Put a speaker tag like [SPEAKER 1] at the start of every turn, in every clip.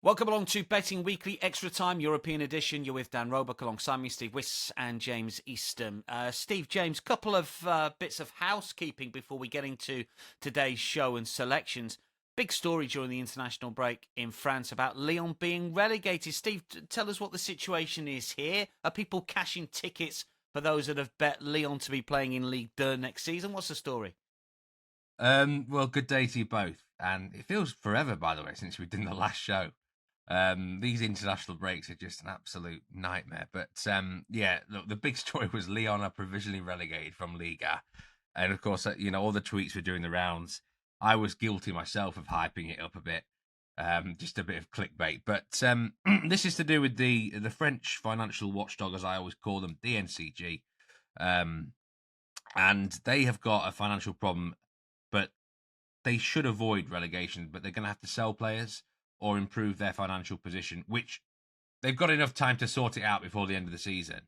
[SPEAKER 1] Welcome along to Betting Weekly Extra Time, European edition. You're with Dan Roebuck alongside me, Steve Wyss and James Eastham. Steve, James, couple of bits of housekeeping before we get into today's show and selections. Big story during the international break in France about Lyon being relegated. Steve, tell us what the situation is here. Are people cashing tickets for those that have bet Lyon to be playing in Ligue 2 next season? What's the story?
[SPEAKER 2] Well, good day to you both. And it feels forever, by the way, since we've done the last show. These international breaks are just an absolute nightmare. But yeah, look, the big story was Lyon are provisionally relegated from Liga. And of course, all the tweets were doing the rounds. I was guilty myself of hyping it up a bit, just a bit of clickbait. But this is to do with the French financial watchdog, as I always call them, DNCG. And they have got a financial problem, but they should avoid relegation, but they're going to have to sell players or improve their financial position, which they've got enough time to sort it out before the end of the season.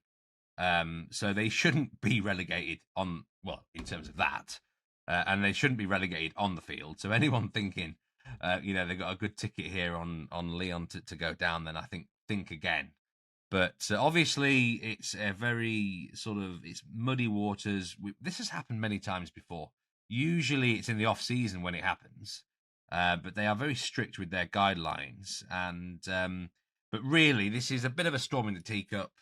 [SPEAKER 2] So they shouldn't be relegated in terms of that. And they shouldn't be relegated on the field. So anyone thinking, they've got a good ticket here on Lyon to go down, then I think again. But obviously, it's a very it's muddy waters. This has happened many times before. Usually, it's in the off season when it happens, but they are very strict with their guidelines. And but really, this is a bit of a storm in the teacup.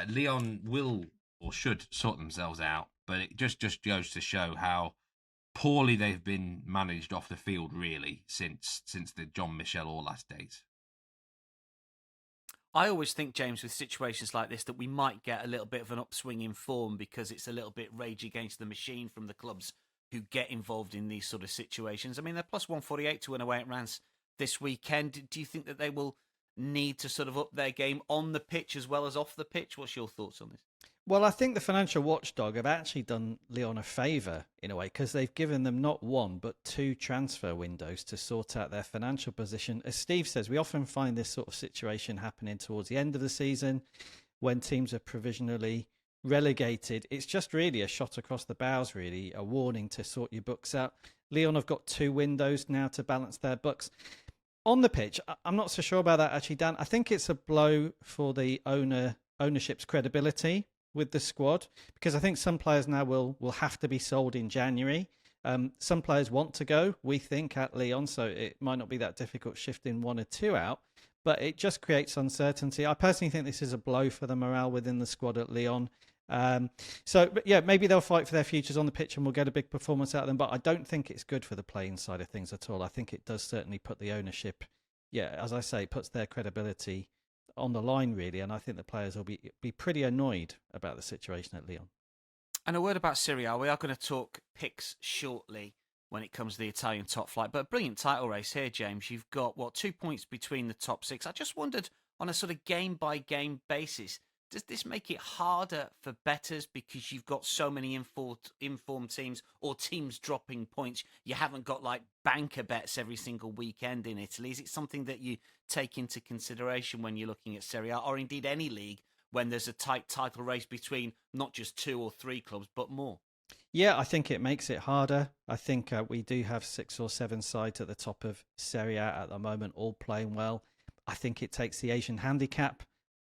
[SPEAKER 2] Lyon will or should sort themselves out, but it just goes to show how poorly they've been managed off the field, really, since the John Michel Aulas days.
[SPEAKER 1] I always think, James, with situations like this, that we might get a little bit of an upswing in form because it's a little bit rage against the machine from the clubs who get involved in these sort of situations. I mean, they're plus 148 to win away at Reims this weekend. Do you think that they will need to sort of up their game on the pitch as well as off the pitch? What's your thoughts on this?
[SPEAKER 3] Well, I think the financial watchdog have actually done Lyon a favour in a way because they've given them not one but two transfer windows to sort out their financial position. As Steve says, we often find this sort of situation happening towards the end of the season when teams are provisionally relegated. It's just really a shot across the bows, really, a warning to sort your books out. Lyon have got two windows now to balance their books. On the pitch, I'm not so sure about that, actually, Dan. I think it's a blow for the ownership's credibility with the squad, because I think some players now will have to be sold in January. Some players want to go, we think, at Lyon, so it might not be that difficult shifting one or two out, but it just creates uncertainty. I personally think this is a blow for the morale within the squad at Lyon. But yeah, maybe they'll fight for their futures on the pitch and we'll get a big performance out of them, but I don't think it's good for the playing side of things at all. I think it does certainly put the ownership, as I say, puts their credibility on the line, really, and I think the players will be pretty annoyed about the situation at Lyon.
[SPEAKER 1] And a word about Serie A. We are going to talk picks shortly when it comes to the Italian top flight, but a brilliant title race here, James. You've got, 2 points between the top six. I just wondered, on a sort of game-by-game basis, does this make it harder for bettors because you've got so many informed teams or teams dropping points? You haven't got like banker bets every single weekend in Italy. Is it something that you take into consideration when you're looking at Serie A or indeed any league when there's a tight title race between not just 2 or 3 clubs but more?
[SPEAKER 3] Yeah, I think it makes it harder. I think we do have 6 or 7 sides at the top of Serie A at the moment, all playing well. I think it takes the Asian handicap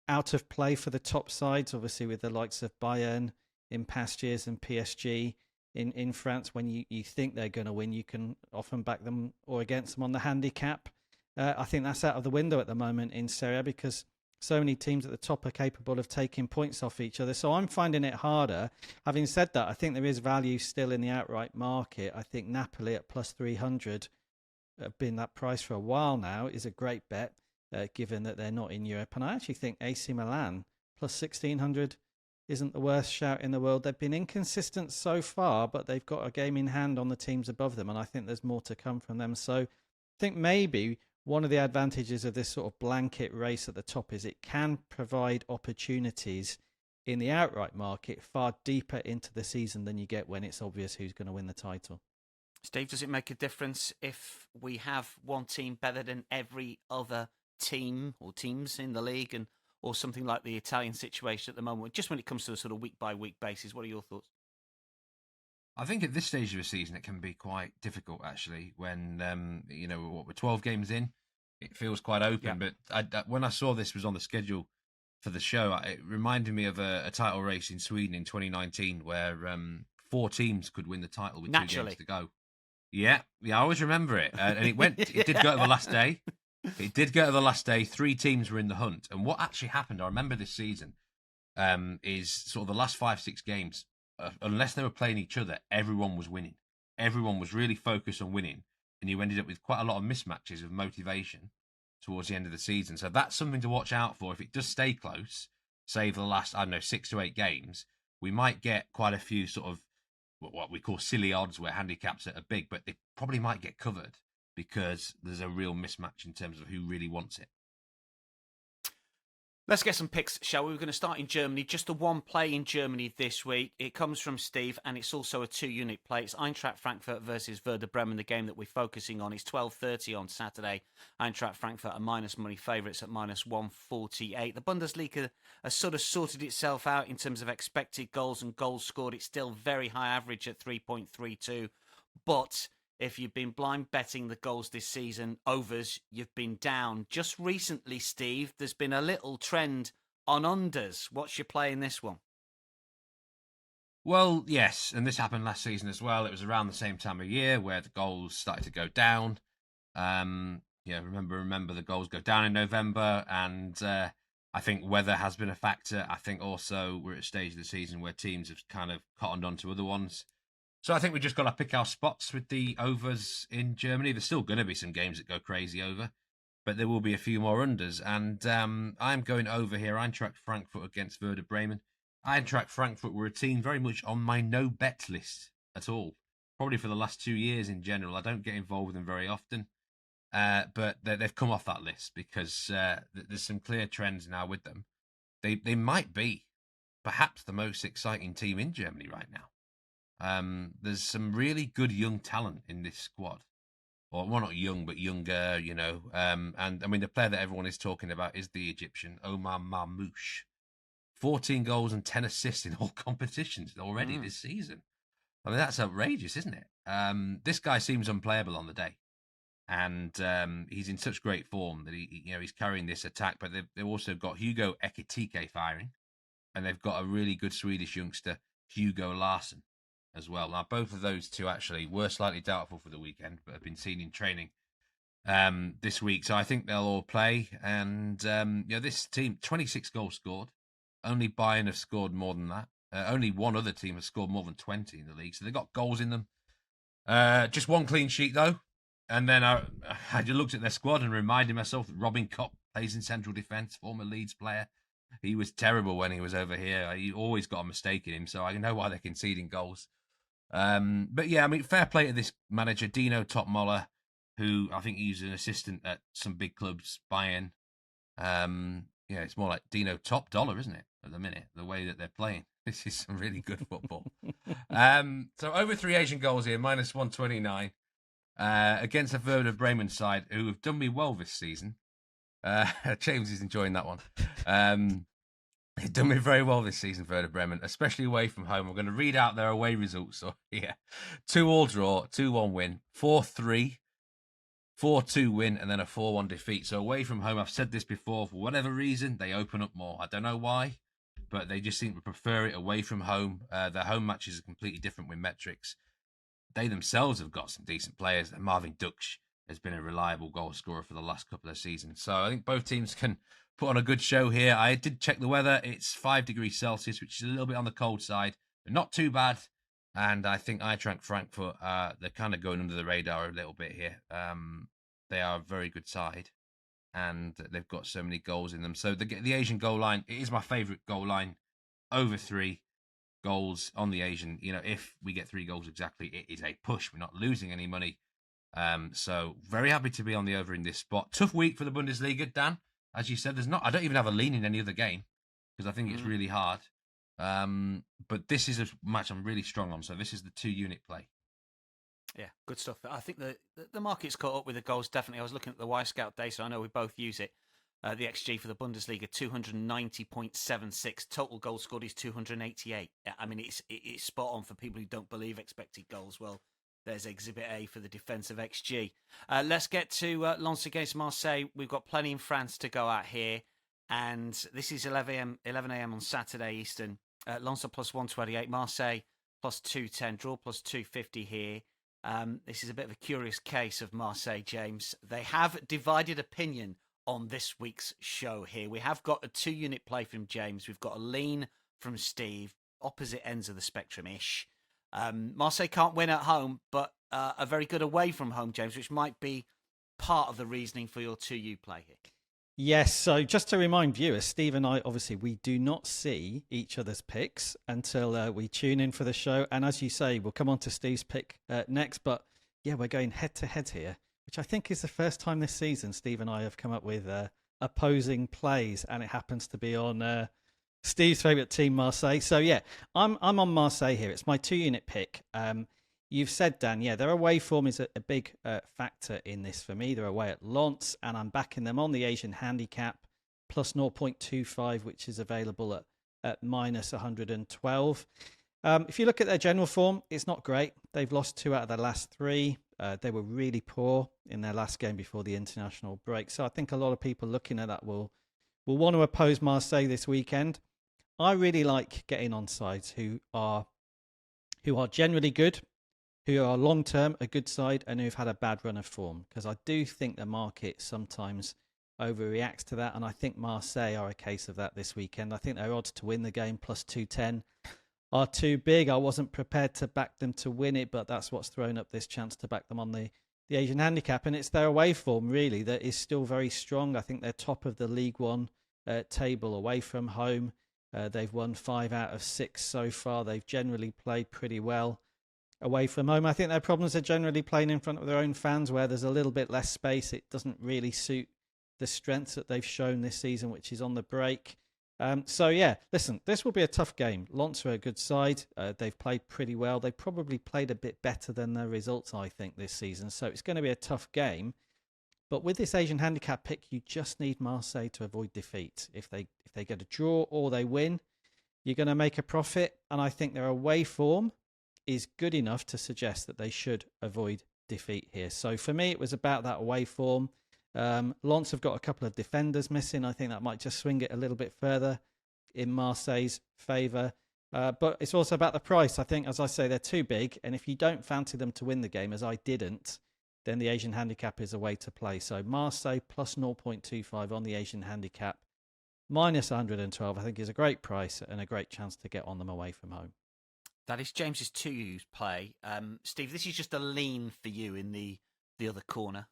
[SPEAKER 3] out of play for the top sides, obviously with the likes of Bayern in past years and PSG in France. When you think they're going to win, you can often back them or against them on the handicap. I think that's out of the window at the moment in Serie A because so many teams at the top are capable of taking points off each other. So I'm finding it harder. Having said that, I think there is value still in the outright market. I think Napoli at plus 300 have been that price for a while now, is a great bet. Given that they're not in Europe. And I actually think AC Milan plus 1,600 isn't the worst shout in the world. They've been inconsistent so far, but they've got a game in hand on the teams above them, and I think there's more to come from them. So I think maybe one of the advantages of this sort of blanket race at the top is it can provide opportunities in the outright market far deeper into the season than you get when it's obvious who's going to win the title.
[SPEAKER 1] Steve, does it make a difference if we have one team better than every other team or teams in the league, or something like the Italian situation at the moment, just when it comes to a sort of week-by-week basis? What are your thoughts?
[SPEAKER 2] I think at this stage of the season, it can be quite difficult, actually, when, we're 12 games in. It feels quite open.
[SPEAKER 1] Yeah.
[SPEAKER 2] But when I saw this was on the schedule for the show, it reminded me of a title race in Sweden in 2019 where 4 teams could win the title with 2 games to go. Yeah, I always remember it. And it did go to the last day. It did go to the last day. 3 teams were in the hunt. And what actually happened, I remember this season, is sort of the last 5-6 games, unless they were playing each other, everyone was winning. Everyone was really focused on winning. And you ended up with quite a lot of mismatches of motivation towards the end of the season. So that's something to watch out for. If it does stay close, say for the last, 6 to 8 games, we might get quite a few sort of what we call silly odds where handicaps are big, but they probably might get covered because there's a real mismatch in terms of who really wants it.
[SPEAKER 1] Let's get some picks, shall we? We're going to start in Germany. Just the one play in Germany this week. It comes from Steve, and it's also a 2-unit play. It's Eintracht Frankfurt versus Werder Bremen, the game that we're focusing on. It's 12:30 on Saturday. Eintracht Frankfurt are minus money favourites at minus 148. The Bundesliga has sort of sorted itself out in terms of expected goals and goals scored. It's still very high average at 3.32, but if you've been blind betting the goals this season, overs, you've been down. Just recently, Steve, there's been a little trend on unders. What's your play in this one?
[SPEAKER 2] Well, yes, and this happened last season as well. It was around the same time of year where the goals started to go down. Remember the goals go down in November, and I think weather has been a factor. I think also we're at a stage of the season where teams have kind of cottoned on to other ones. So I think we just got to pick our spots with the overs in Germany. There's still going to be some games that go crazy over, but there will be a few more unders. And I'm going over here. Eintracht Frankfurt against Werder Bremen. Eintracht Frankfurt were a team very much on my no-bet list at all. Probably for the last 2 years in general. I don't get involved with them very often, but they've come off that list because there's some clear trends now with them. They might be perhaps the most exciting team in Germany right now. There's some really good young talent in this squad. Well, not young, but younger, And I mean, the player that everyone is talking about is the Egyptian, Omar Marmoush. 14 goals and 10 assists in all competitions already this season. I mean, that's outrageous, isn't it? This guy seems unplayable on the day. And he's in such great form that he's carrying this attack. But they've also got Hugo Ekitike firing. And they've got a really good Swedish youngster, Hugo Larsson, as well. Now, both of those two actually were slightly doubtful for the weekend, but have been seen in training this week. So I think they'll all play. And this team, 26 goals scored. Only Bayern have scored more than that. Only one other team has scored more than 20 in the league. So they've got goals in them. Just one clean sheet, though. And then I just looked at their squad and reminded myself that Robin Kopp plays in central defence, former Leeds player. He was terrible when he was over here. He always got a mistake in him, so I know why they're conceding goals. But yeah, I mean, fair play to this manager, Dino Topmoller, who I think he's an assistant at some big clubs, Bayern. It's more like Dino Top Dollar, isn't it, at the minute, the way that they're playing. This is some really good football. So over 3 Asian goals here, minus 129, against the Werder Bremen side, who have done me well this season. James is enjoying that one. They've done me very well this season, Werder Bremen, especially away from home. I'm going to read out their away results. So, 2-2 draw, 2-1 win, 4-3, 4-2 win, and then a 4-1 defeat. So away from home, I've said this before, for whatever reason, they open up more. I don't know why, but they just seem to prefer it away from home. Their home matches are completely different with metrics. They themselves have got some decent players. And Marvin Duksch has been a reliable goal scorer for the last couple of seasons. So I think both teams can put on a good show here. I did check the weather. It's 5 degrees Celsius, which is a little bit on the cold side, but not too bad. And I think Eintracht Frankfurt, they're kind of going under the radar a little bit here. They are a very good side, and they've got so many goals in them. So the Asian goal line, it is my favourite goal line, over 3 goals on the Asian. If we get 3 goals exactly, it is a push. We're not losing any money. So very happy to be on the over in this spot. Tough week for the Bundesliga, Dan. As you said, I don't even have a lean in any other game because I think it's really hard. But this is a match I'm really strong on. So this is the 2-unit play.
[SPEAKER 1] Yeah, good stuff. I think the market's caught up with the goals, definitely. I was looking at the Y-Scout data. I know we both use it. The XG for the Bundesliga, 290.76. Total goals scored is 288. I mean, it's spot on for people who don't believe expected goals. Well, There's Exhibit A for the defensive XG. Let's get to Lens against Marseille. We've got plenty in France to go at here. And this is 11 a.m. on Saturday Eastern. Lens are plus 128, Marseille plus 210, draw plus 250 here. This is a bit of a curious case of Marseille, James. They have divided opinion on this week's show here. We have got a 2-unit play from James. We've got a lean from Steve. Opposite ends of the spectrum-ish. Marseille can't win at home, but are very good away from home, James, which might be part of the reasoning for your 2U play here.
[SPEAKER 3] Yes, so just to remind viewers, Steve and I, obviously, we do not see each other's picks until we tune in for the show. And as you say, we'll come on to Steve's pick next. But yeah, we're going head-to-head here, which I think is the first time this season Steve and I have come up with opposing plays, and it happens to be on Steve's favourite team, Marseille. So yeah, I'm on Marseille here. It's my 2-unit pick. You've said, Dan, yeah, their away form is a big factor in this for me. They're away at Lens, and I'm backing them on the Asian handicap, plus 0.25, which is available at minus 112. If you look at their general form, it's not great. They've lost 2 out of their last 3. They were really poor in their last game before the international break. So I think a lot of people looking at that will want to oppose Marseille this weekend. I really like getting on sides who are generally good, who are long-term a good side, and who've had a bad run of form. Because I do think the market sometimes overreacts to that, and I think Marseille are a case of that this weekend. I think their odds to win the game, plus 210, are too big. I wasn't prepared to back them to win it, but that's what's thrown up this chance to back them on the Asian handicap. And it's their away form, really, that is still very strong. I think they're top of the Ligue 1 table away from home. They've won 5 out of 6 so far. They've generally played pretty well away from home. I think their problems are generally playing in front of their own fans, where there's a little bit less space. It doesn't really suit the strengths that they've shown this season, which is on the break. So yeah, listen, this will be a tough game. Lens are a good side. They've played pretty well. They probably played a bit better than their results, I think, this season. So it's going to be a tough game. But with this Asian handicap pick, you just need Marseille to avoid defeat. If they get a draw or they win, you're going to make a profit. And I think their away form is good enough to suggest that they should avoid defeat here. So for me, it was about that away form. Lens have got a couple of defenders missing. I think that might just swing it a little bit further in Marseille's favour. But it's also about the price. I think, as I say, they're too big. And if you don't fancy them to win the game, as I didn't, then the Asian handicap is a way to play. So Marseille plus 0.25 on the Asian handicap, minus 112, I think is a great price and a great chance to get on them away from home.
[SPEAKER 1] That is James's 2U play. Steve, this is just a lean for you in the other corner.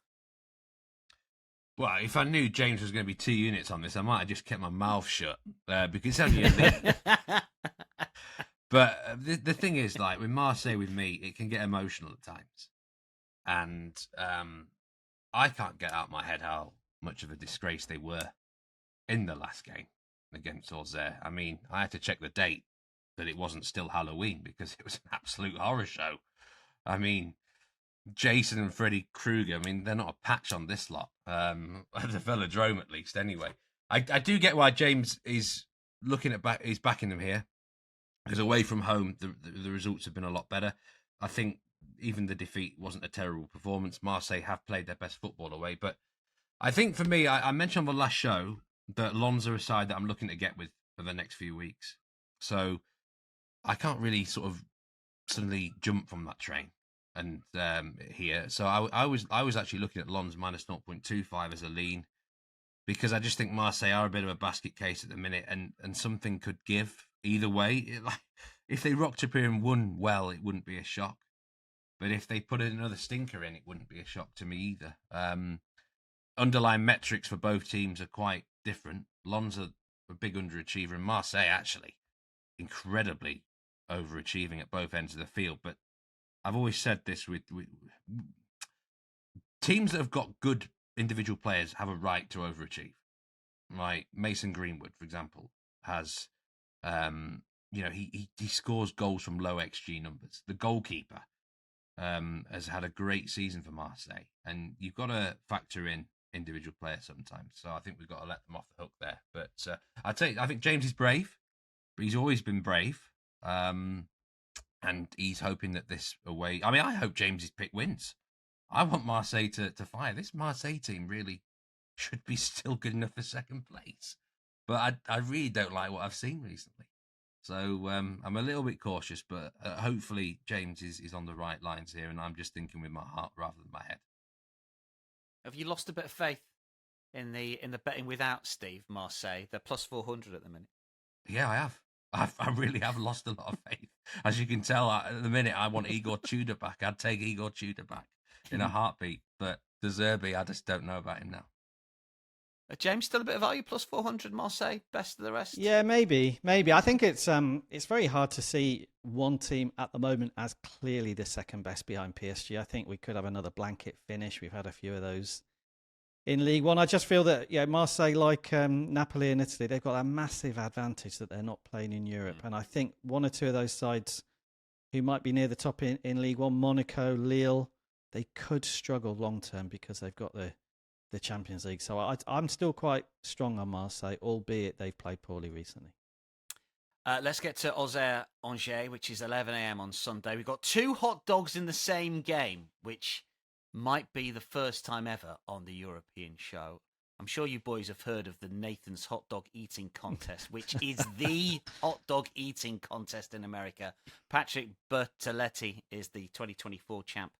[SPEAKER 2] Well, if I knew James was going to be 2 units on this, I might have just kept my mouth shut because it's only a lean. But the thing is, like with Marseille, with me, it can get emotional at times. And I can't get out of my head how much of a disgrace they were in the last game against Auxerre. I mean, I had to check the date that it wasn't still Halloween because it was an absolute horror show. I mean, Jason and Freddy Krueger, I mean, they're not a patch on this lot. At the Velodrome, at least, anyway. I do get why James is looking at he's backing them here. Because away from home, the results have been a lot better. I think even the defeat wasn't a terrible performance. Marseille have played their best football away. But I think for me, I mentioned on the last show that Lens are a side that I'm looking to get with for the next few weeks. So I can't really sort of suddenly jump from that train and here. So I was actually looking at Lens minus 0.25 as a lean because I just think Marseille are a bit of a basket case at the minute and something could give either way. If they rocked up here and won well, it wouldn't be a shock. But if they put another stinker in, it wouldn't be a shock to me either. Underlying metrics for both teams are quite different. Lens are a big underachiever, and Marseille actually incredibly overachieving at both ends of the field. But I've always said this with teams that have got good individual players have a right to overachieve. Right, Mason Greenwood, for example, has he scores goals from low XG numbers. The goalkeeper has had a great season for Marseille, and you've got to factor in individual players sometimes. So I think we've got to let them off the hook there. But I think James is brave, but he's always been brave. and he's hoping that this away. I mean, I hope James's pick wins. I want Marseille to fire. This Marseille team really should be still good enough for second place, but I really don't like what I've seen recently. So I'm a little bit cautious, but hopefully James is on the right lines here, and I'm just thinking with my heart rather than my head.
[SPEAKER 1] Have you lost a bit of faith in the betting without Steve Marseille? They're plus 400 at the minute.
[SPEAKER 2] Yeah, I have. I really have lost a lot of faith. As you can tell, at the minute I want Igor Tudor back. I'd take Igor Tudor back in a heartbeat, but De Zerbi, I just don't know about him now.
[SPEAKER 1] James, still a bit of value, plus 400 Marseille, best of the rest?
[SPEAKER 3] Yeah, maybe. I think it's very hard to see one team at the moment as clearly the second best behind PSG. I think we could have another blanket finish. We've had a few of those in League One. I just feel that Marseille, like Napoli in Italy, they've got a massive advantage that they're not playing in Europe. And I think one or two of those sides who might be near the top in League One, Monaco, Lille, they could struggle long term because they've got the Champions League. So I'm still quite strong on Marseille, albeit they've played poorly recently.
[SPEAKER 1] Let's get to Auxerre Angers, which is 11 a.m. on Sunday. We've got two hot dogs in the same game, which might be the first time ever on the European show. I'm sure you boys have heard of the Nathan's Hot Dog Eating Contest, which is the hot dog eating contest in America. Patrick Bertoletti is the 2024 champ.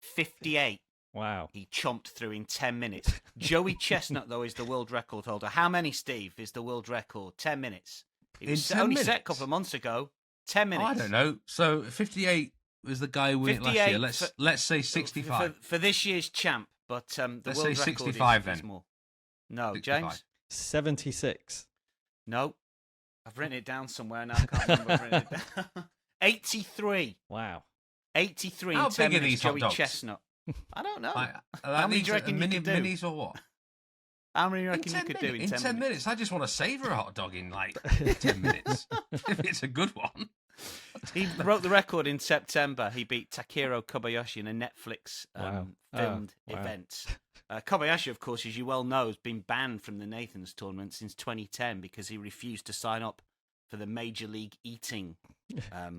[SPEAKER 1] 58.
[SPEAKER 3] Wow.
[SPEAKER 1] He chomped through in 10 minutes. Joey Chestnut, though, is the world record holder. How many, Steve, is the world record? 10 minutes. It was only set a couple of months ago. 10 minutes.
[SPEAKER 2] Oh, I don't know. So 58 was the guy who won it last year. Let's say 65.
[SPEAKER 1] For this year's champ, but the
[SPEAKER 2] let's
[SPEAKER 1] world
[SPEAKER 2] say
[SPEAKER 1] record
[SPEAKER 2] 65
[SPEAKER 1] is
[SPEAKER 2] then.
[SPEAKER 1] more. No,
[SPEAKER 2] 65.
[SPEAKER 1] James?
[SPEAKER 3] 76.
[SPEAKER 1] No. I've written it down somewhere now. I can't remember. I've written it down. 83.
[SPEAKER 3] Wow.
[SPEAKER 1] 83
[SPEAKER 2] How
[SPEAKER 1] in 10
[SPEAKER 2] big are
[SPEAKER 1] minutes,
[SPEAKER 2] these hot
[SPEAKER 1] Joey
[SPEAKER 2] dogs?
[SPEAKER 1] Chestnut. I don't know.
[SPEAKER 2] How
[SPEAKER 1] many do you reckon you could do?
[SPEAKER 2] Minis or what?
[SPEAKER 1] How many do you reckon you could do in 10
[SPEAKER 2] minutes? I just want to savour a hot dog in 10 minutes. If it's a good one.
[SPEAKER 1] He broke the record in September. He beat Takehiro Kobayashi in a Netflix filmed event. Kobayashi, of course, as you well know, has been banned from the Nathans tournament since 2010 because he refused to sign up for the Major League Eating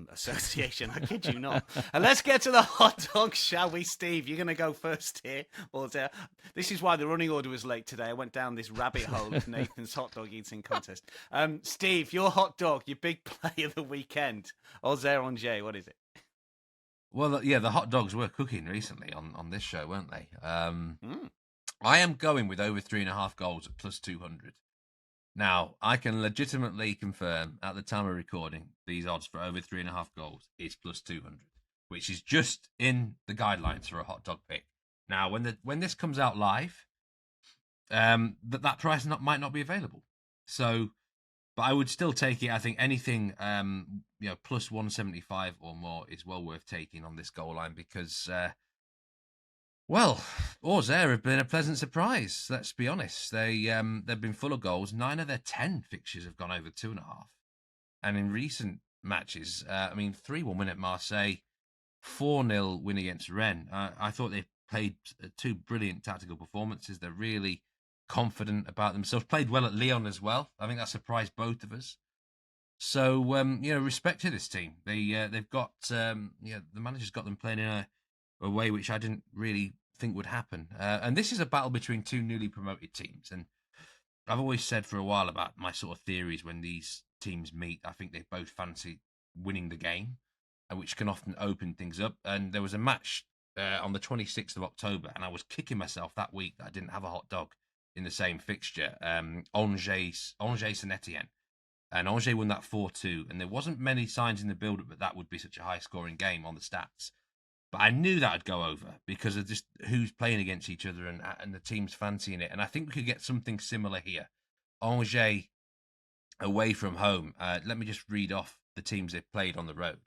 [SPEAKER 1] Association. I kid you not. And let's get to the hot dogs, shall we, Steve? You're going to go first here. This is why the running order was late today. I went down this rabbit hole of Nathan's hot dog eating contest. Steve, your hot dog, your big play of the weekend. Auxerre Angers, what is it?
[SPEAKER 2] Well, yeah, the hot dogs were cooking recently on this show, weren't they? I am going with over 3.5 goals at plus 200. Now, I can legitimately confirm at the time of recording, these odds for over 3.5 goals is plus 200, which is just in the guidelines for a hot dog pick. Now, when this comes out live, that price might not be available. So, but I would still take it. I think anything plus 175 or more is well worth taking on this goal line because Auxerre have been a pleasant surprise. Let's be honest. They've been full of goals. 9 of their 10 fixtures have gone over 2.5. And in recent matches, 3-1 win at Marseille, 4-0 win against Rennes. I thought they played 2 brilliant tactical performances. They're really confident about themselves. Played well at Lyon as well. I think that surprised both of us. So respect to this team. They've got the manager's got them playing in a way which I didn't really think would happen. And this is a battle between 2 newly promoted teams. And I've always said for a while about my sort of theories when these teams meet. I think they both fancy winning the game, which can often open things up. And there was a match on the 26th of October, and I was kicking myself that week that I didn't have a hot dog in the same fixture. Angers Saint Etienne. And Angers won that 4-2. And there wasn't many signs in the build-up that would be such a high-scoring game on the stats. But I knew that would go over because of just who's playing against each other and the teams fancying it. And I think we could get something similar here. Angers away from home. Let me just read off the teams they've played on the road.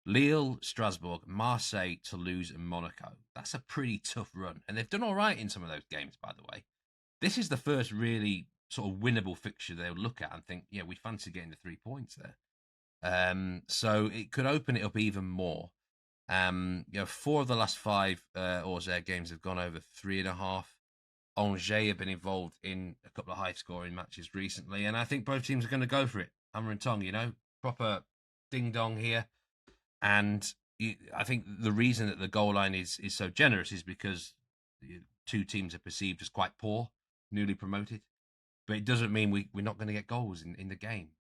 [SPEAKER 2] Lille, Strasbourg, Marseille, Toulouse and Monaco. That's a pretty tough run. And they've done all right in some of those games, by the way. This is the first really sort of winnable fixture they'll look at and think, yeah, we fancy getting the 3 points there. So it could open it up even more. 4 of the last 5 Auxerre games have gone over 3.5. Angers have been involved in a couple of high-scoring matches recently, and I think both teams are going to go for it. Hammer and tong, proper ding-dong here. And I think the reason that the goal line is so generous is because two teams are perceived as quite poor, newly promoted. But it doesn't mean we're not going to get goals in the game.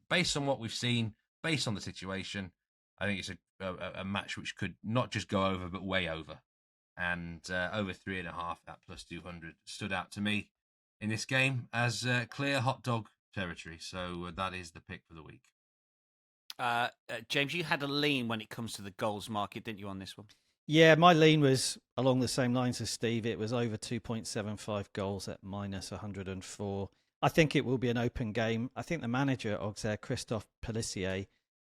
[SPEAKER 2] Based on what we've seen, based on the situation, I think it's a match which could not just go over, but way over. And over 3.5 at plus 200 stood out to me in this game as clear hot dog territory. So that is the pick for the week.
[SPEAKER 1] James, you had a lean when it comes to the goals market, didn't you, on this one?
[SPEAKER 3] Yeah, my lean was along the same lines as Steve. It was over 2.75 goals at minus 104. I think it will be an open game. I think the manager, Auxerre, Christophe Pellissier,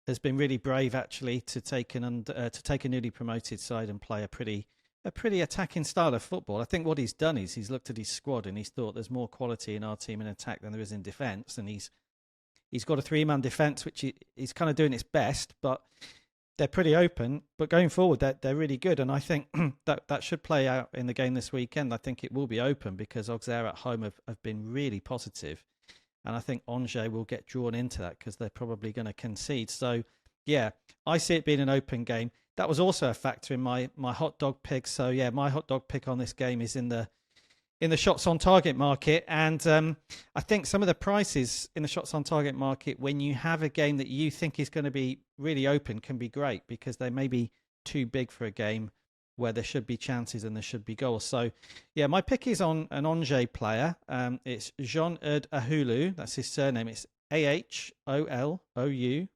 [SPEAKER 3] has been really brave actually to take a newly promoted side and play a pretty attacking style of football. I think what he's done is he's looked at his squad and he's thought there's more quality in our team in attack than there is in defence, and he's got a 3-man defence which he's kind of doing its best, but they're pretty open. But going forward, they're really good, and I think that should play out in the game this weekend. I think it will be open because Auxerre at home have been really positive, and I think Angers will get drawn into that because they're probably going to concede. So, yeah, I see it being an open game. That was also a factor in my hot dog pick. So, yeah, my hot dog pick on this game is in the shots on target market. And I think some of the prices in the shots on target market, when you have a game that you think is going to be really open, can be great because they may be too big for a game where there should be chances and there should be goals. So, yeah, my pick is on an Angers player. It's Jean-Eudes Ahoulou. That's his surname. It's Ahoulou.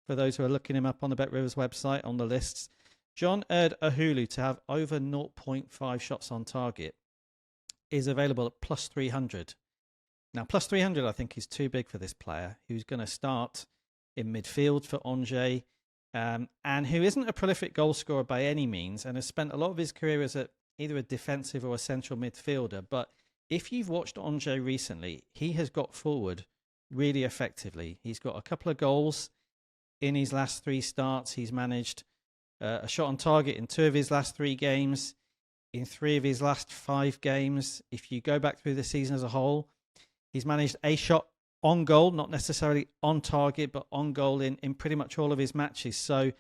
[SPEAKER 3] For those who are looking him up on the Bet Rivers website on the lists. Jean-Eudes Ahoulou to have over 0.5 shots on target is available at plus 300. Now, plus 300 I think is too big for this player who's going to start in midfield for Angers. And who isn't a prolific goal scorer by any means and has spent a lot of his career as either a defensive or a central midfielder. But if you've watched Angers recently, he has got forward really effectively. He's got a couple of goals in his last 3 starts. He's managed a shot on target in 2 of his last 3 games, in 3 of his last 5 games. If you go back through the season as a whole, he's managed a shot on goal, not necessarily on target, but on goal in pretty much all of his matches. So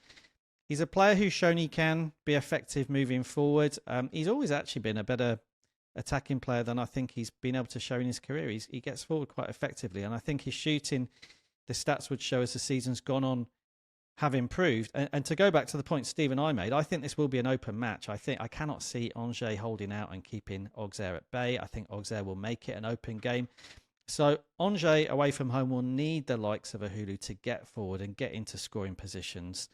[SPEAKER 3] he's a player who's shown he can be effective moving forward. He's always actually been a better attacking player than I think he's been able to show in his career. He gets forward quite effectively, and I think his shooting, the stats would show as the season's gone on, have improved. And to go back to the point Steve and I made, I think this will be an open match. I cannot see Angers holding out and keeping Auxerre at bay. I think Auxerre will make it an open game. So Angers away from home will need the likes of Ahoulou to get forward and get into scoring positions.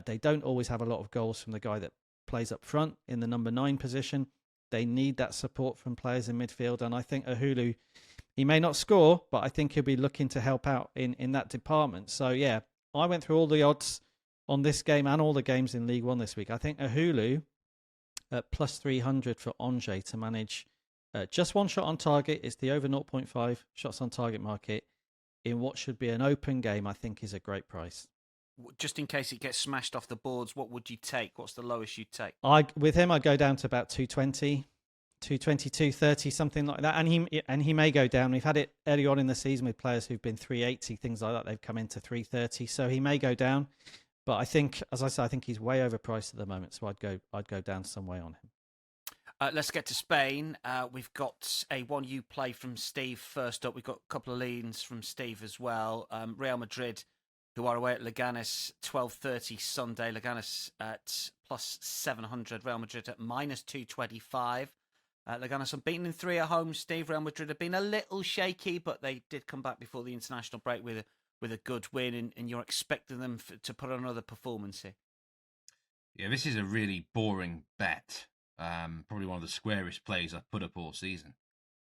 [SPEAKER 3] They don't always have a lot of goals from the guy that plays up front in the number 9 position. They need that support from players in midfield. And I think Ahoulou, he may not score, but I think he'll be looking to help out in that department. So, yeah, I went through all the odds on this game and all the games in Ligue 1 this week. I think Ahoulou at plus 300 for Angers to manage just 1 shot on target is the over 0.5 shots on target market in what should be an open game, I think is a great price.
[SPEAKER 1] Just in case it gets smashed off the boards, what would you take? What's the lowest you'd take?
[SPEAKER 3] With him, I'd go down to about 220, 230, something like that. And he may go down. We've had it early on in the season with players who've been 380, things like that. They've come into 330, so he may go down. But I think, as I said, I think he's way overpriced at the moment, so I'd go down some way on him.
[SPEAKER 1] Let's get to Spain. We've got a 1U play from Steve first up. We've got a couple of leans from Steve as well. Real Madrid, who are away at Leganes, 12:30 Sunday. Leganes at plus 700. Real Madrid at minus 225. Leganes unbeaten in 3 at home. Steve, Real Madrid have been a little shaky, but they did come back before the international break with a good win, and you're expecting them to put on another performance here.
[SPEAKER 2] Yeah, this is a really boring bet. Probably one of the squarest plays I've put up all season.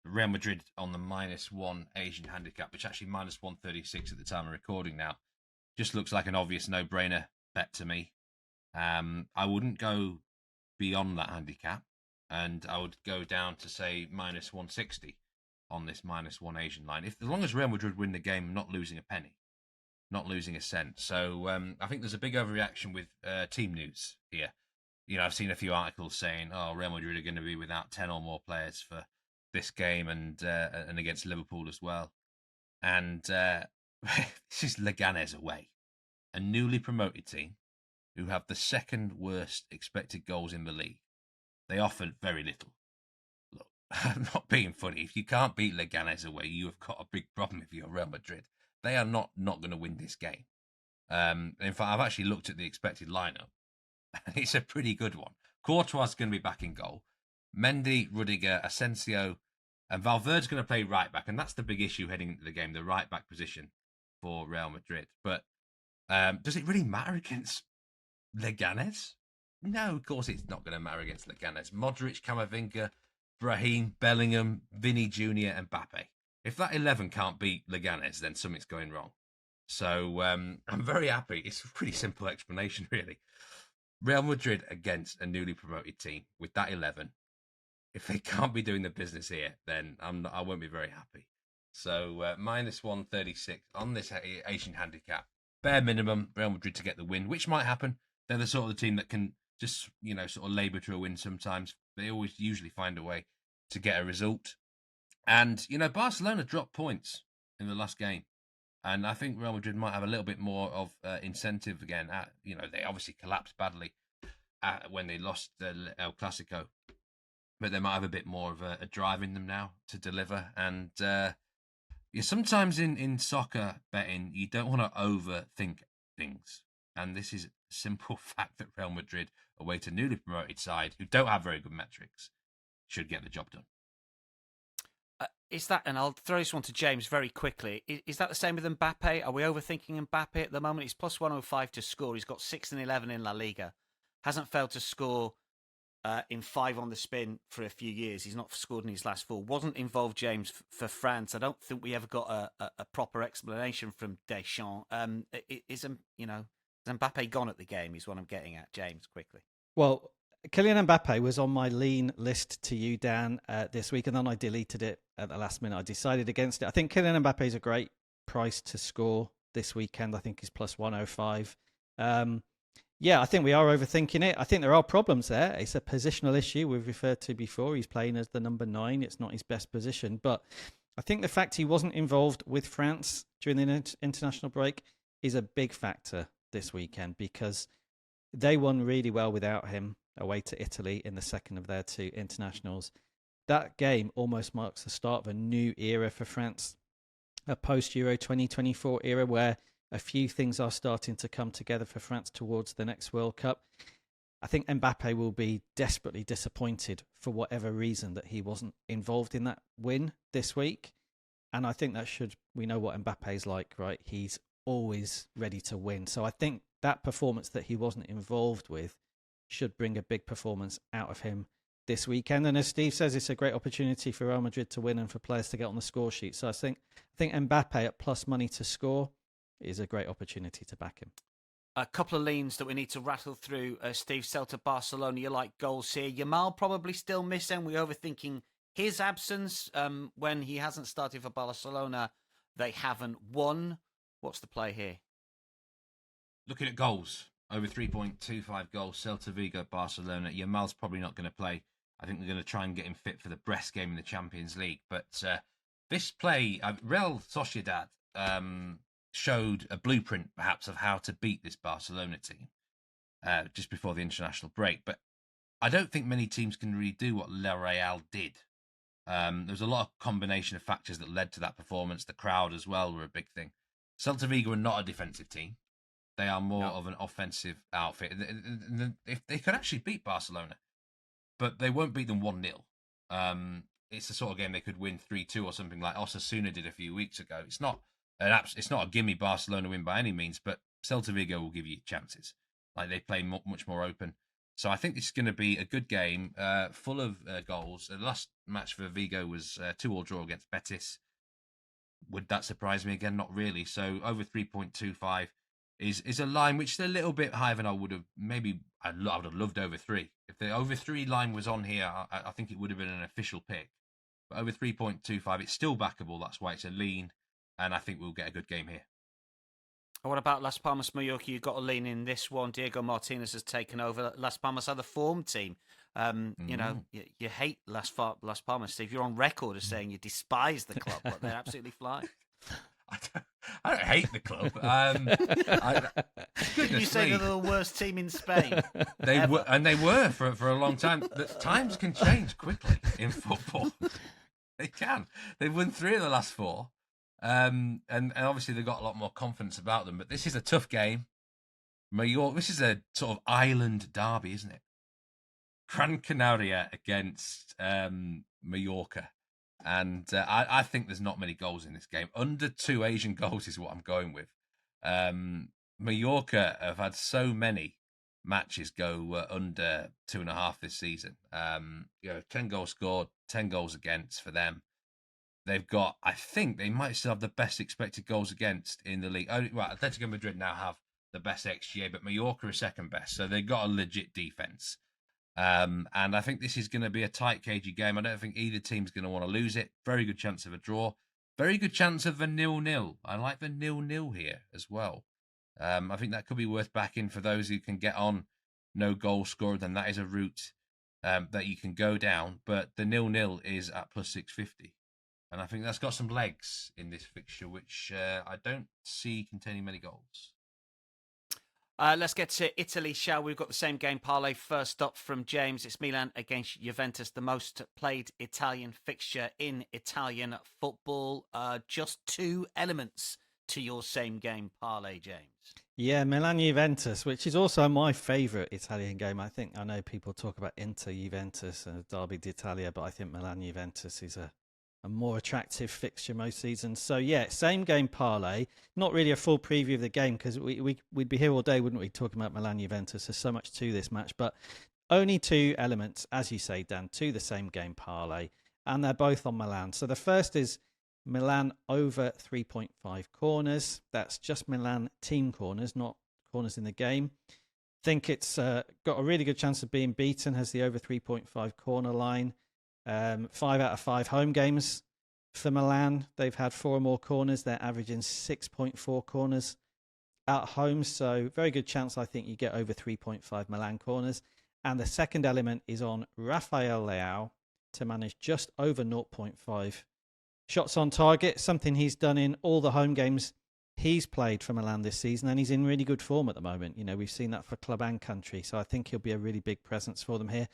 [SPEAKER 2] Real Madrid on the -1 Asian handicap, which actually minus 136 at the time of recording now. Just looks like an obvious no-brainer bet to me. I wouldn't go beyond that handicap, and I would go down to, say, minus 160 on this -1 Asian line. As long as Real Madrid win the game, I'm not losing a penny, not losing a cent. So I think there's a big overreaction with team news here. You know, I've seen a few articles saying, "Oh, Real Madrid are going to be without 10 or more players for this game and against Liverpool as well." And this is Leganes away, a newly promoted team. who have the second worst expected goals in the league. They offered very little. Look, I'm not being funny. If you can't beat Leganes away, you have got a big problem if you're Real Madrid. They are not going to win this game. In fact, I've actually looked at the expected lineup, and it's a pretty good one. Courtois is going to be back in goal. Mendy, Rudiger, Asensio, and Valverde's going to play right back, and that's the big issue heading into the game, the right back position for Real Madrid. But does it really matter against Leganes? No, of course it's not going to matter against Leganes. Modric, Camavinga, Brahim, Bellingham, Vinny Jr. and Mbappe. If that 11 can't beat Leganes, then something's going wrong. So I'm very happy. It's a pretty simple explanation, really. Real Madrid against a newly promoted team with that 11. If they can't be doing the business here, then I won't be very happy. So minus 136 on this Asian handicap. Bare minimum, Real Madrid to get the win, which might happen. They're the sort of team that can just, sort of labour to a win sometimes. They always usually find a way to get a result. And, Barcelona dropped points in the last game. And I think Real Madrid might have a little bit more of incentive again. They obviously collapsed badly when they lost El Clasico. But they might have a bit more of a drive in them now to deliver. And sometimes in soccer betting, you don't want to overthink things. And this is a simple fact that Real Madrid, away to newly promoted side, who don't have very good metrics, should get the job done.
[SPEAKER 1] Is that, and I'll throw this one to James very quickly, is that the same with Mbappe? Are we overthinking Mbappe at the moment? He's plus 105 to score. He's got 6 and 11 in La Liga. Hasn't failed to score in 5 on the spin for a few years. He's not scored in his last 4. Wasn't involved, James, for France. I don't think we ever got a proper explanation from Deschamps. Is Mbappe gone at the game is what I'm getting at, James, quickly.
[SPEAKER 3] Well, Kylian Mbappe was on my lean list to you, Dan, this week, and then I deleted it at the last minute. I decided against it. I think Kylian Mbappe is a great price to score this weekend. I think he's plus 105. I think we are overthinking it. I think there are problems there. It's a positional issue we've referred to before. He's playing as the number 9. It's not his best position. But I think the fact he wasn't involved with France during the international break is a big factor this weekend because they won really well without him away to Italy in the second of their 2 internationals. That game almost marks the start of a new era for France, a post-Euro 2024 era where a few things are starting to come together for France towards the next World Cup. I think Mbappe will be desperately disappointed for whatever reason that he wasn't involved in that win this week. And I think we know what Mbappe's like, right? He's always ready to win. So I think that performance that he wasn't involved with should bring a big performance out of him this weekend. And as Steve says, it's a great opportunity for Real Madrid to win and for players to get on the score sheet. So I think Mbappe at plus money to score is a great opportunity to back him.
[SPEAKER 1] A couple of leans that we need to rattle through. Steve, Celta Barcelona, you like goals here. Yamal probably still missing. We're overthinking his absence when he hasn't started for Barcelona. They haven't won. What's the play here?
[SPEAKER 2] Looking at goals, over 3.25 goals, Celta Vigo, Barcelona. Yamal's probably not going to play. I think they're going to try and get him fit for the Brest game in the Champions League. But this play, Real Sociedad showed a blueprint, perhaps, of how to beat this Barcelona team just before the international break. But I don't think many teams can really do what La Real did. There was a lot of combination of factors that led to that performance. The crowd as well were a big thing. Celta Vigo are not a defensive team. They are more of an offensive outfit. If they could actually beat Barcelona, but they won't beat them 1-0. It's the sort of game they could win 3-2 or something like Osasuna did a few weeks ago. It's not a gimme Barcelona win by any means, but Celta Vigo will give you chances. Like they play much more open. So I think this is going to be a good game, full of goals. The last match for Vigo was 2-2 draw against Betis. Would that surprise me again? Not really. So over 3.25 is a line which is a little bit higher than I would have. Maybe I would have loved over 3. If the over 3 line was on here, I think it would have been an official pick. But over 3.25, it's still backable. That's why it's a lean, and I think we'll get a good game here.
[SPEAKER 1] What about Las Palmas, Mallorca? You've got to lean in this one. Diego Martinez has taken over. Las Palmas are the form team. You know, you hate Las Palmas, Steve. You're on record as saying you despise the club, but they're absolutely flying.
[SPEAKER 2] I don't hate the club. goodness
[SPEAKER 1] You say
[SPEAKER 2] me.
[SPEAKER 1] they're the worst team in Spain.
[SPEAKER 2] They were for a long time. The times can change quickly in football. They can. They've won 3 of the last 4, and obviously they've got a lot more confidence about them. But this is a tough game. Mallorca. This is a sort of island derby, isn't it? Gran Canaria against Mallorca, and I think there's not many goals in this game. Under 2 Asian goals is what I'm going with. Mallorca have had so many matches go under 2.5 this season. 10 goals scored, 10 goals against for them. They've got, I think they might still have the best expected goals against in the league. Atletico Madrid now have the best XGA, but Mallorca is second best, so they've got a legit defense. And I think this is going to be a tight, cagey game. I don't think either team's going to want to lose it. Very good chance of a draw. Very good chance of a 0-0. I like the 0-0 here as well. I think that could be worth backing for those who can get on no goal scorer. Then that is a route that you can go down. But the 0-0 is at plus 650. And I think that's got some legs in this fixture, which I don't see containing many goals.
[SPEAKER 1] Let's get to Italy, shall we? We've got the same game parlay. First up from James, it's Milan against Juventus, the most played Italian fixture in Italian football. Just 2 elements to your same game parlay, James.
[SPEAKER 3] Yeah, Milan Juventus, which is also my favourite Italian game. I know people talk about Inter Juventus and Derby d'Italia, but I think Milan Juventus is a more attractive fixture most seasons. So yeah, same game parlay. Not really a full preview of the game because we'd be here all day, wouldn't we, talking about Milan Juventus. There's so much to this match, but only 2 elements, as you say, Dan, to the same game parlay, and they're both on Milan. So the first is Milan over 3.5 corners. That's just Milan team corners, not corners in the game. Think it's got a really good chance of being beaten, has the over 3.5 corner line. 5 out of 5 home games for Milan. They've had 4 or more corners. They're averaging 6.4 corners at home. So very good chance, I think, you get over 3.5 Milan corners. And the second element is on Rafael Leao to manage just over 0.5 shots on target, something he's done in all the home games he's played for Milan this season, and he's in really good form at the moment. We've seen that for club and country. So I think he'll be a really big presence for them here.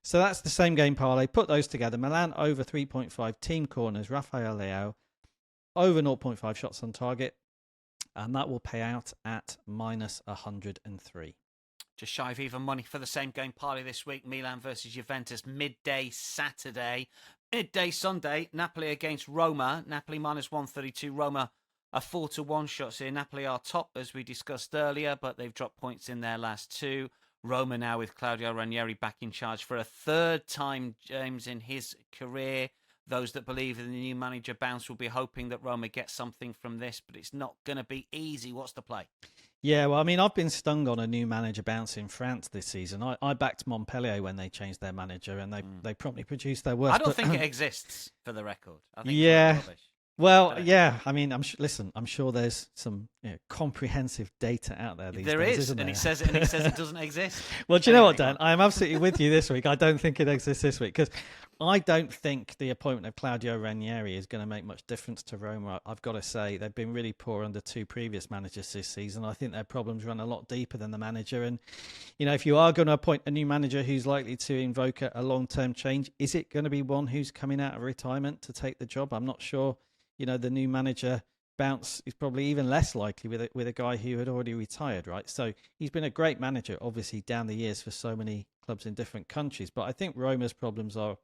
[SPEAKER 3] So that's the same game parlay. Put those together. Milan over 3.5 team corners. Rafael Leao over 0.5 shots on target. And that will pay out at minus 103.
[SPEAKER 1] Just shy of even money for the same game parlay this week. Milan versus Juventus, midday Saturday. Midday Sunday, Napoli against Roma. Napoli minus 132. Roma are 4-1 shots here. Napoli are top, as we discussed earlier, but they've dropped points in their last 2. Roma now with Claudio Ranieri back in charge for a 3rd time, James, in his career. Those that believe in the new manager bounce will be hoping that Roma gets something from this, but it's not going to be easy. What's the play?
[SPEAKER 3] Yeah, well, I mean, I've been stung on a new manager bounce in France this season. I backed Montpellier when they changed their manager, and they promptly produced their worst.
[SPEAKER 1] I don't think it exists, for the record. I think
[SPEAKER 3] yeah.
[SPEAKER 1] It's rubbish.
[SPEAKER 3] Well, yeah. I mean, I'm sure there's some comprehensive data out there these
[SPEAKER 1] there
[SPEAKER 3] days,
[SPEAKER 1] is,
[SPEAKER 3] isn't there?
[SPEAKER 1] and he says it doesn't exist.
[SPEAKER 3] Well, do you know what, Dan? I am absolutely with you this week. I don't think it exists this week because I don't think the appointment of Claudio Ranieri is going to make much difference to Roma. I've got to say they've been really poor under 2 previous managers this season. I think their problems run a lot deeper than the manager. And if you are going to appoint a new manager who's likely to invoke a long-term change, is it going to be one who's coming out of retirement to take the job? I'm not sure. The new manager bounce is probably even less likely with a guy who had already retired, right? So he's been a great manager, obviously, down the years for so many clubs in different countries. But I think Roma's problems are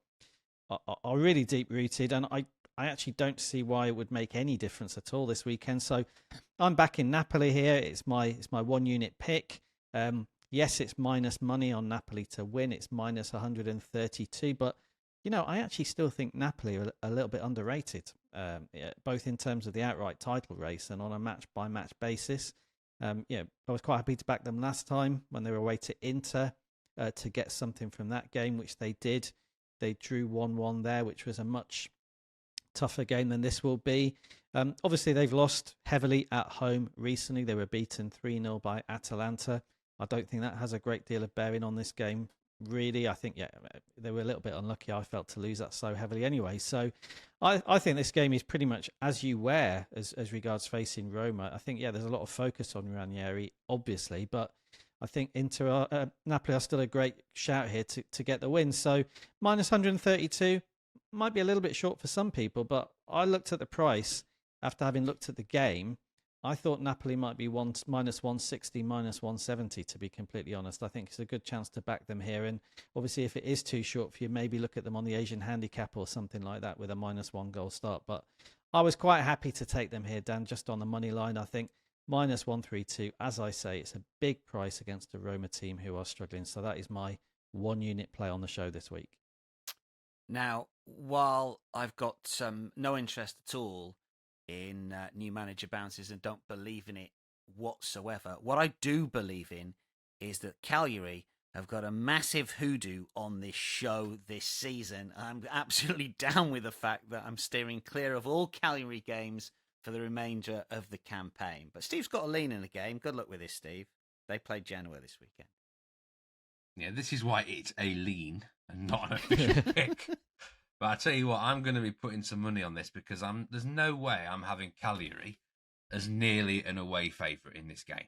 [SPEAKER 3] really deep-rooted, and I actually don't see why it would make any difference at all this weekend. So I'm back in Napoli here. It's my 1-unit pick. Yes, it's minus money on Napoli to win. It's minus 132, but I actually still think Napoli are a little bit underrated, both in terms of the outright title race and on a match-by-match basis. I was quite happy to back them last time when they were away to Inter to get something from that game, which they did. They drew 1-1 there, which was a much tougher game than this will be. Obviously, they've lost heavily at home recently. They were beaten 3-0 by Atalanta. I don't think that has a great deal of bearing on this game really. I think, yeah, they were a little bit unlucky, I felt, to lose that so heavily anyway. So I think this game is pretty much as you were as regards facing Roma. I think, yeah, there's a lot of focus on Ranieri, obviously, but I think Napoli are still a great shout here to get the win. So minus 132 might be a little bit short for some people, but I looked at the price after having looked at the game. I thought Napoli might be minus 160, minus 170, to be completely honest. I think it's a good chance to back them here. And obviously, if it is too short for you, maybe look at them on the Asian handicap or something like that with a minus 1 goal start. But I was quite happy to take them here, Dan, just on the money line. I think minus 132, as I say, it's a big price against a Roma team who are struggling. So that is my 1 unit play on the show this week.
[SPEAKER 1] Now, while I've got no interest at all in new manager bounces and don't believe in it whatsoever, what I do believe in is that Cagliari have got a massive hoodoo on this show this season. I'm absolutely down with the fact that I'm steering clear of all Cagliari games for the remainder of the campaign. But Steve's got a lean in the game. Good luck with this, Steve. They played Genoa this weekend.
[SPEAKER 2] Yeah, this is why it's a lean and not an official pick. But I tell you what, I'm going to be putting some money on this because there's no way I'm having Cagliari as nearly an away favourite in this game.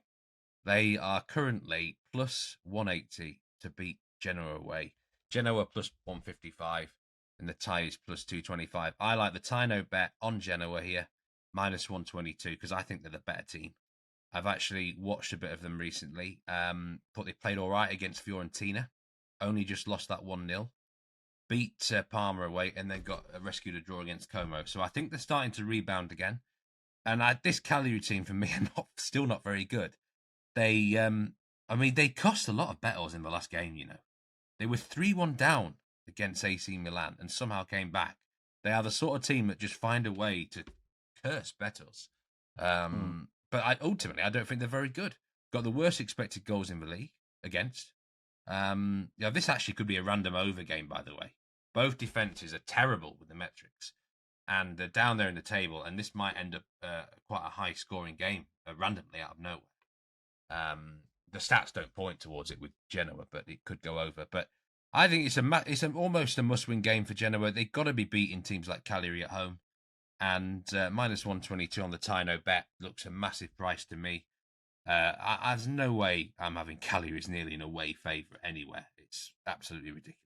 [SPEAKER 2] They are currently plus 180 to beat Genoa away. Genoa plus 155 and the tie is plus 225. I like the Tino bet on Genoa here, minus 122, because I think they're the better team. I've actually watched a bit of them recently. Thought they played all right against Fiorentina. Only just lost that 1-0. Beat Parma away and then got rescued a draw against Como. So I think they're starting to rebound again. And this Cagliari team, for me, are still not very good. They cost a lot of battles in the last game, you know. They were 3-1 down against AC Milan and somehow came back. They are the sort of team that just find a way to curse battles. But ultimately, I don't think they're very good. Got the worst expected goals in the league against. This actually could be a random over game, by the way. Both defences are terrible with the metrics. And they're down there in the table, and this might end up quite a high-scoring game, randomly out of nowhere. The stats don't point towards it with Genoa, but it could go over. But I think it's almost a must-win game for Genoa. They've got to be beating teams like Cagliari at home. And minus 122 on the Tino bet looks a massive price to me. There's no way I'm having Cagliari as nearly an away favourite anywhere. It's absolutely ridiculous.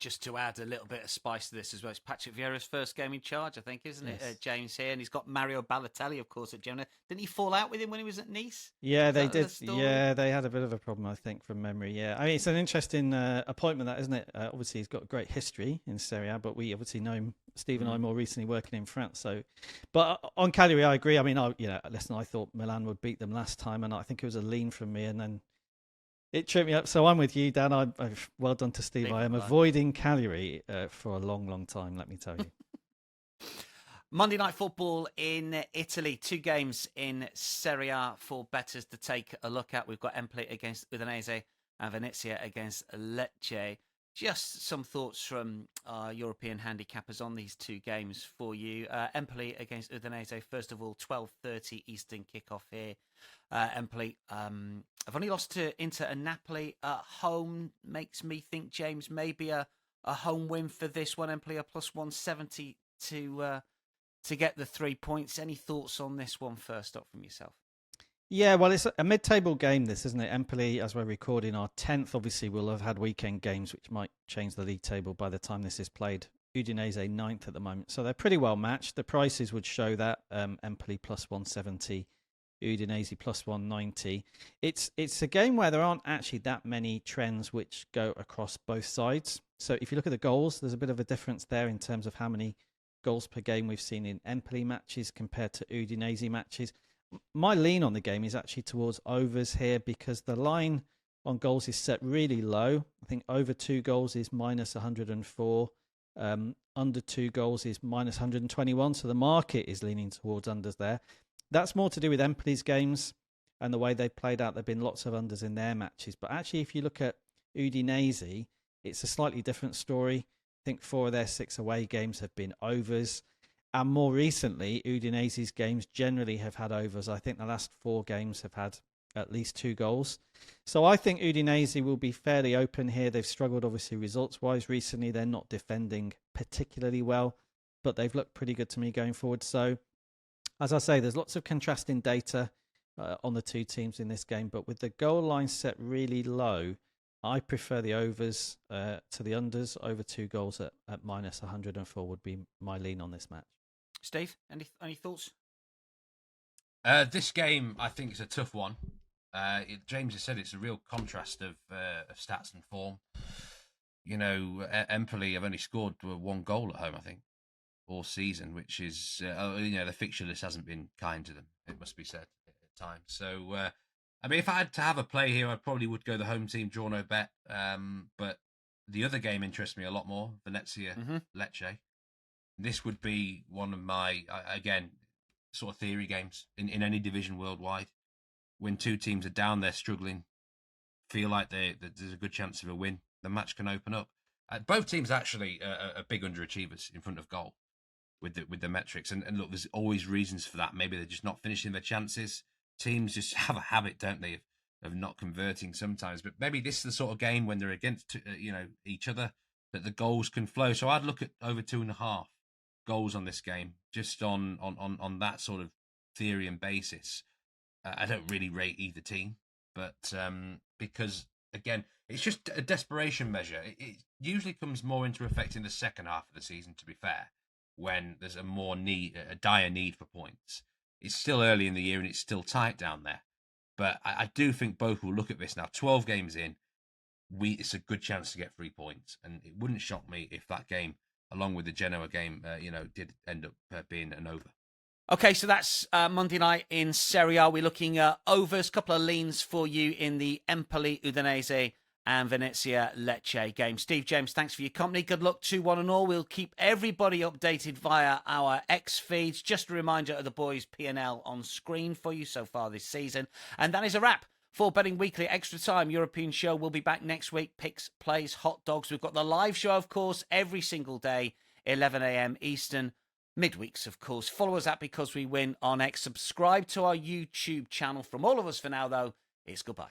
[SPEAKER 1] Just to add a little bit of spice to this as well, it's Patrick Vieira's first game in charge, I think, isn't it, James, here? And he's got Mario Balotelli, of course, at Genoa. Didn't he fall out with him when he was at Nice?
[SPEAKER 3] Yeah, they did. Yeah, they had a bit of a problem, I think, from memory. Yeah, I mean, it's an interesting appointment, that, isn't it? Obviously, he's got a great history in Serie A, but we obviously know him, Steve and I, more recently working in France. So, but on Cagliari, I agree. I mean, I thought Milan would beat them last time, and I think it was a lean from me, and then it tripped me up. So I'm with you, Dan. Well done to Steve. I am avoiding Cagliari for a long, long time, let me tell you.
[SPEAKER 1] Monday Night Football in Italy. 2 games in Serie A for bettors to take a look at. We've got Empoli against Udinese and Venezia against Lecce. Just some thoughts from our European handicappers on these 2 games for you. Empoli against Udinese, first of all, 12:30 Eastern kickoff here. Empoli have only lost to Inter and Napoli at home. Makes me think, James, maybe a home win for this one. Empoli are plus 170 to get the 3 points. Any thoughts on this one first up from yourself?
[SPEAKER 3] Yeah, well, it's a mid-table game, this, isn't it? Empoli, as we're recording, are 10th. Obviously, we'll have had weekend games, which might change the league table by the time this is played. Udinese 9th at the moment. So they're pretty well matched. The prices would show that. Empoli plus 170, Udinese plus 190. It's a game where there aren't actually that many trends which go across both sides. So if you look at the goals, there's a bit of a difference there in terms of how many goals per game we've seen in Empoli matches compared to Udinese matches. My lean on the game is actually towards overs here because the line on goals is set really low. I think over 2 goals is minus 104. Under 2 goals is minus 121. So the market is leaning towards unders there. That's more to do with Empoli's games and the way they've played out. There have been lots of unders in their matches. But actually, if you look at Udinese, it's a slightly different story. I think 4 of their 6 away games have been overs. And more recently, Udinese's games generally have had overs. I think the last 4 games have had at least 2 goals. So I think Udinese will be fairly open here. They've struggled, obviously, results-wise recently. They're not defending particularly well, but they've looked pretty good to me going forward. So, as I say, there's lots of contrasting data on the two teams in this game, but with the goal line set really low, I prefer the overs to the unders. Over 2 goals at minus 104 would be my lean on this match.
[SPEAKER 1] Steve, any thoughts?
[SPEAKER 2] This game, I think, is a tough one. James has said it's a real contrast of stats and form. You know, Empoli have only scored 1 goal at home, I think, all season, which is, the fixture list hasn't been kind to them, it must be said at times. So, I mean, if I had to have a play here, I probably would go the home team, draw no bet. But the other game interests me a lot more, Venezia, Lecce. This would be one of my, again, sort of theory games in any division worldwide. When 2 teams are down, they're struggling, feel like there's a good chance of a win, the match can open up. Both teams actually are big underachievers in front of goal with the metrics. And look, there's always reasons for that. Maybe they're just not finishing their chances. Teams just have a habit, don't they, of not converting sometimes. But maybe this is the sort of game when they're against each other that the goals can flow. So I'd look at over 2.5 goals on this game, just on that sort of theory and basis. I don't really rate either team, but because, again, it's just a desperation measure. It usually comes more into effect in the second half of the season, to be fair, when there's a dire need for points. It's still early in the year and it's still tight down there. But I do think both will look at this now. 12 games in, it's a good chance to get 3 points. And it wouldn't shock me if that game, along with the Genoa game, did end up being an over.
[SPEAKER 1] Okay, so that's Monday night in Serie A. We're looking at overs, couple of leans for you in the Empoli, Udinese and Venezia Lecce game. Steve, James, thanks for your company. Good luck to one and all. We'll keep everybody updated via our X feeds. Just a reminder of the boys' P&L on screen for you so far this season. And that is a wrap for Betting Weekly Extra Time European show. We'll be back next week. Picks, plays, hot dogs. We've got the live show, of course, every single day, 11 a.m. Eastern. Midweeks, of course. Follow us at Because We Win on X. Subscribe to our YouTube channel. From all of us for now, though, it's goodbye.